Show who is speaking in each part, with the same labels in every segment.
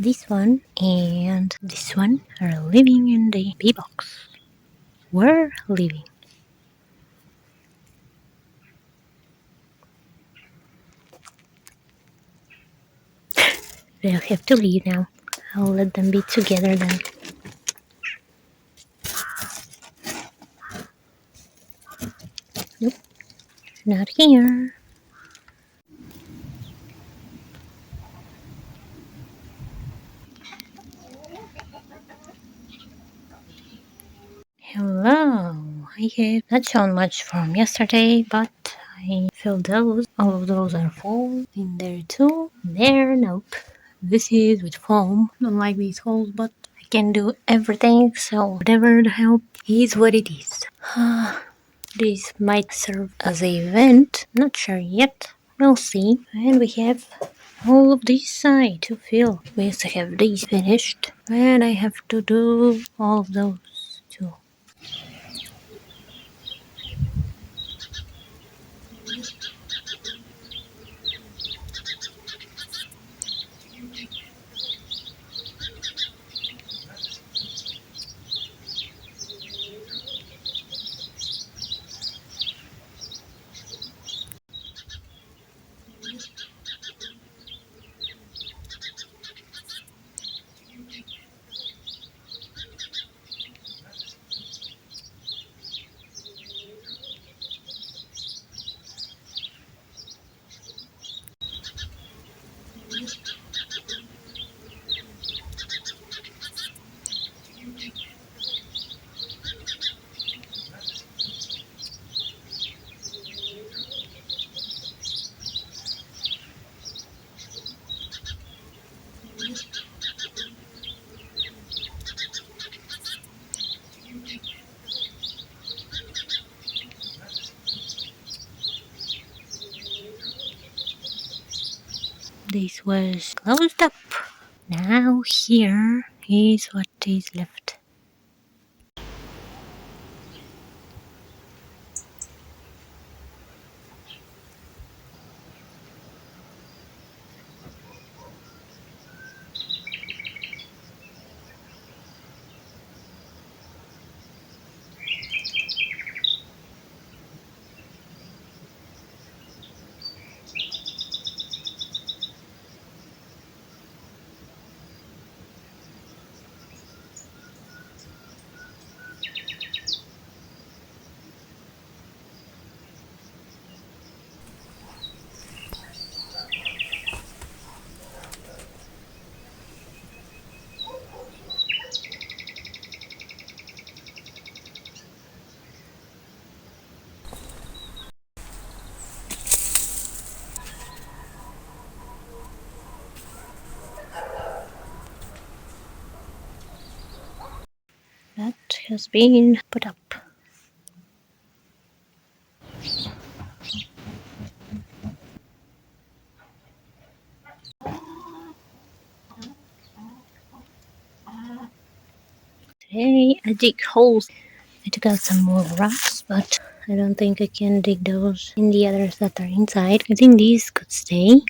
Speaker 1: This one and this one are living in the bee box. We're living. They'll have to leave now. I'll let them be together then. Nope, not here. Hello. I have not shown much from yesterday, but I filled those. All of those are full. In there too. There, nope. This is with foam. Don't like these holes, but I can do everything, so whatever the help is what it is. This might serve as a vent. Not sure yet. We'll see. And we have all of this side to fill. We have to have these finished. And I have to do all of those too. This was closed up. Now here is what is left. That has been put up. Today I dig holes. I took out some more rocks, but I don't think I can dig those in the others that are inside. I think these could stay.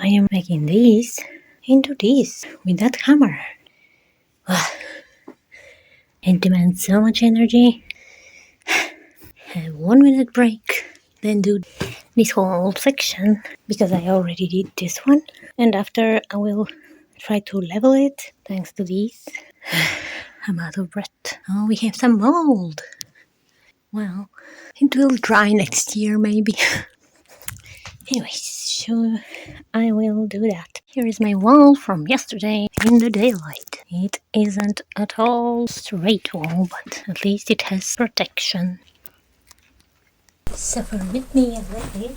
Speaker 1: I am making this into this with that hammer. It demands so much energy. Have 1 minute break, then do this whole section because I already did this one. And after I will try to level it thanks to these. I'm out of breath. Oh, we have some mold. Well, it will dry next year maybe. Anyways, so I will do that. Here is my wall from yesterday in the daylight. It isn't at all straight wall, but at least it has protection. Suffer with me a little bit.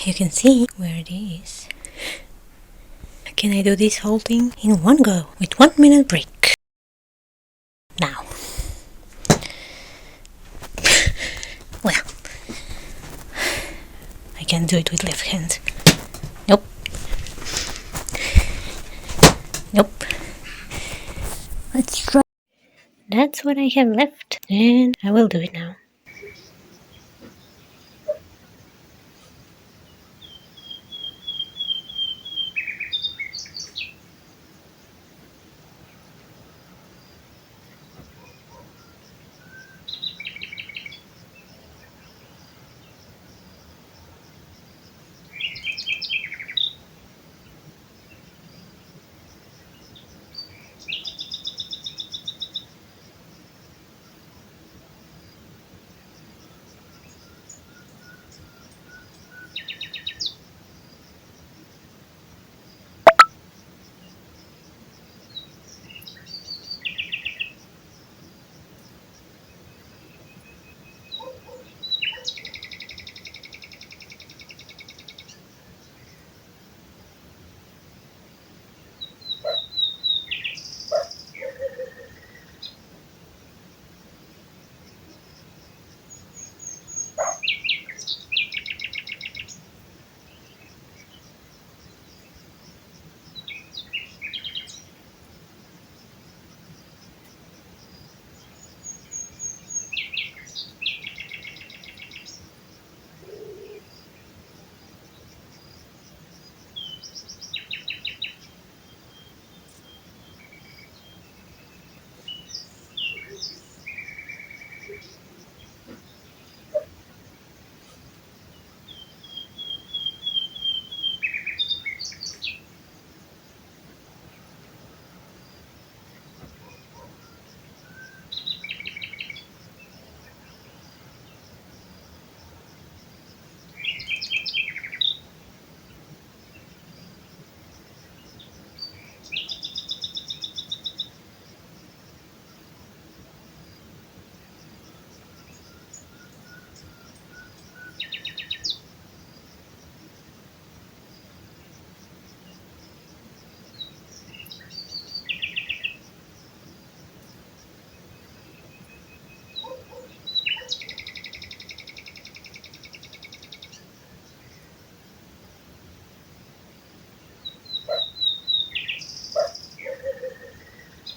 Speaker 1: You can see where it is. Can I do this whole thing in one go with 1 minute break? Now. Well, I can't do it with left hand. Nope. Nope. Let's try. That's what I have left, and I will do it now.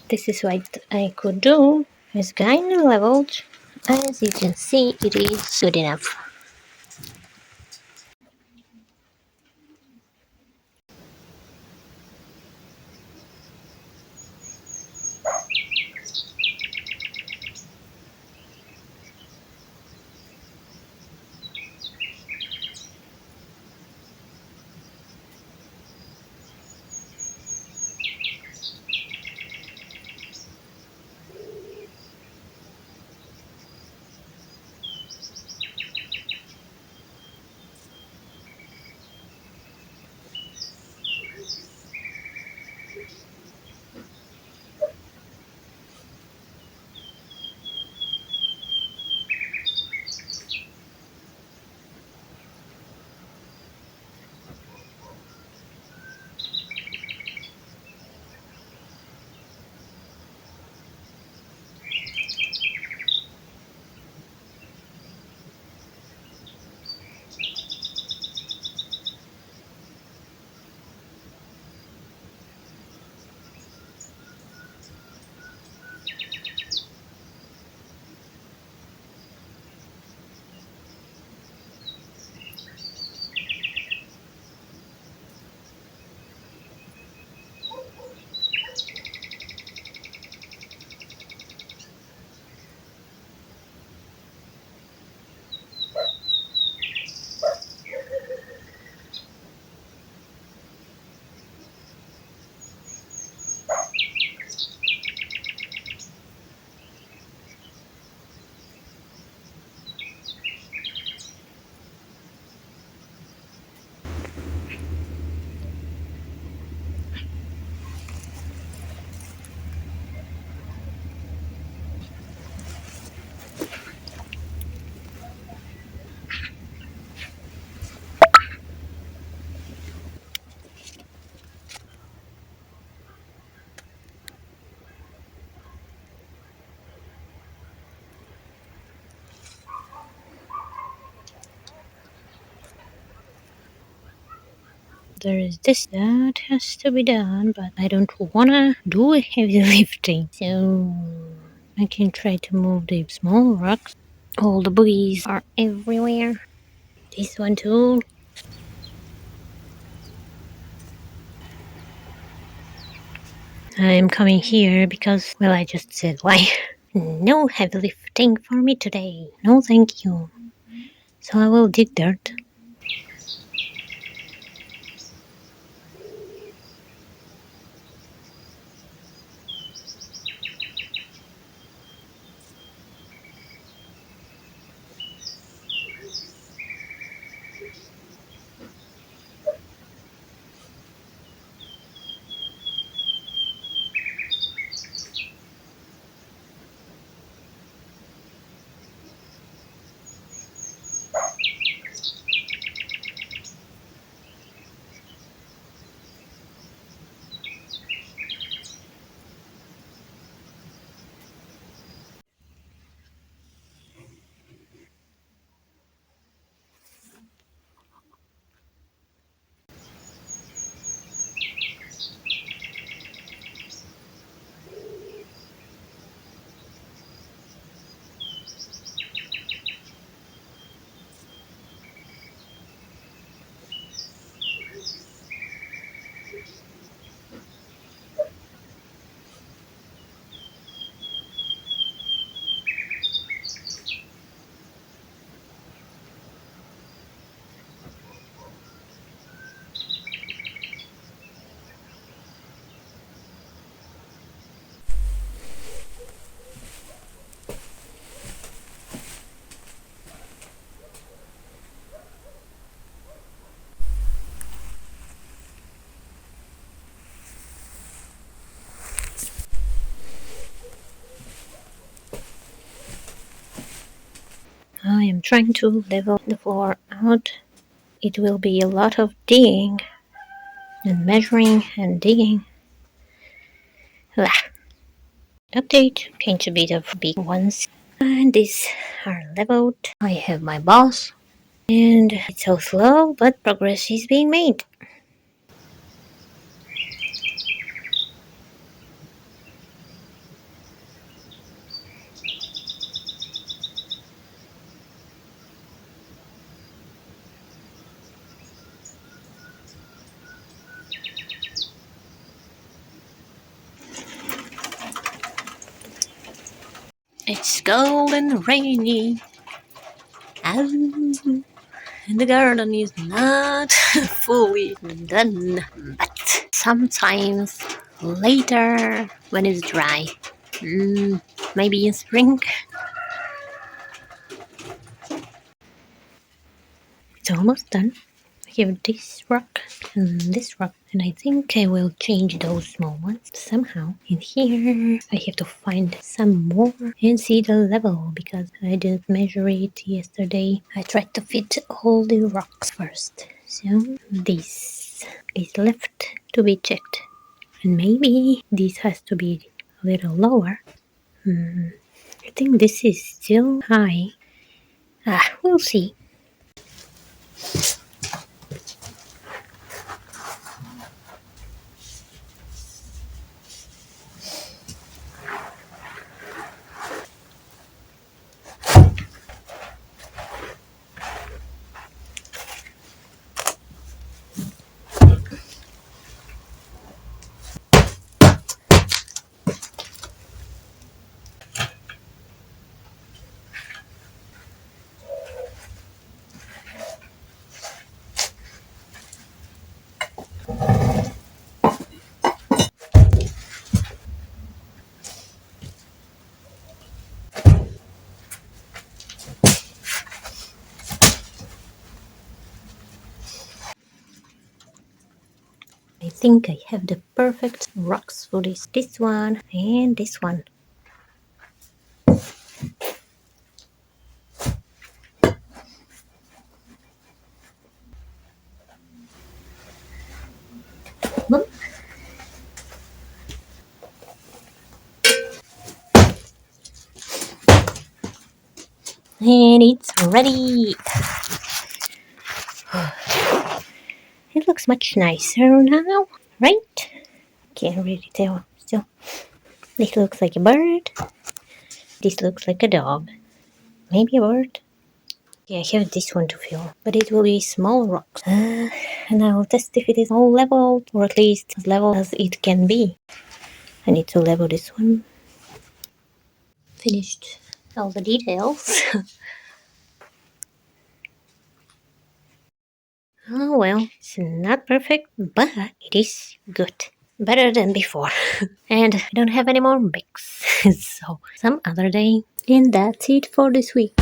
Speaker 1: This is what I could do. It's kind of leveled. As you can see, it is good enough. there is this that has to be done, but I don't wanna do heavy lifting, so I can try to move the small rocks. All the boogies are everywhere. This one too. I'm coming here because, well, I just said why. No heavy lifting for me today. No, thank you. So I will dig dirt. I am trying to level the floor out. It will be a lot of digging and measuring and digging. Ah. Update, change a bit of big ones. And these are leveled. I have my boss. And it's so slow, but progress is being made. It's cold and rainy. And the garden is not fully done. But sometimes later when it's dry. Maybe in spring. It's almost done. I have this rock and this rock, and I think I will change those small ones somehow. In here, I have to find some more and see the level because I didn't measure it yesterday. I tried to fit all the rocks first. So this is left to be checked. And maybe this has to be a little lower. I think this is still high. We'll see. I think I have the perfect rocks for this one and this one. Boom. And it's ready. It looks much nicer now, right? Can't really tell still. This looks like a bird. This looks like a dog. Maybe a bird. Yeah, I have this one to fill, but it will be small rocks. And I will test if it is all leveled, or at least as level as it can be. I need to level this one. Finished all the details. Oh well, it's not perfect, but it is good. Better than before. And I don't have any more mix. So, some other day. And that's it for this week.